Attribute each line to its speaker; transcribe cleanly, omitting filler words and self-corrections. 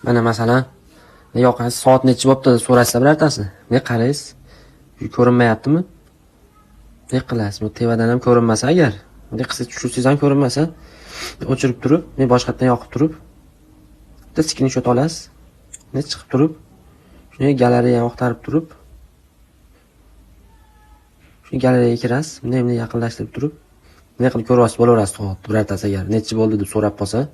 Speaker 1: Mana masalan, yoqasiz soat necha bo'pti deb so'rashsa birortasi. Ne qaraysiz? Ko'rinmayaptimi? Ne qilasiz? Bu tevadan ham ko'rinmasa agar, bunday qilsa tushirsangiz ham ko'rinmasa, o'chirib turib, men boshqatdan yoqib turib, bitta screenshot olasiz. Ne chiqib turib, shuni galeriyaga oqtarib turib, shu galeriyaga kirasiz, bunday yaqinlashtirib turib, bunday qilib ko'ryapsiz bo'laverasiz soat birortasi agar necha bo'ldi deb so'rab qolsa.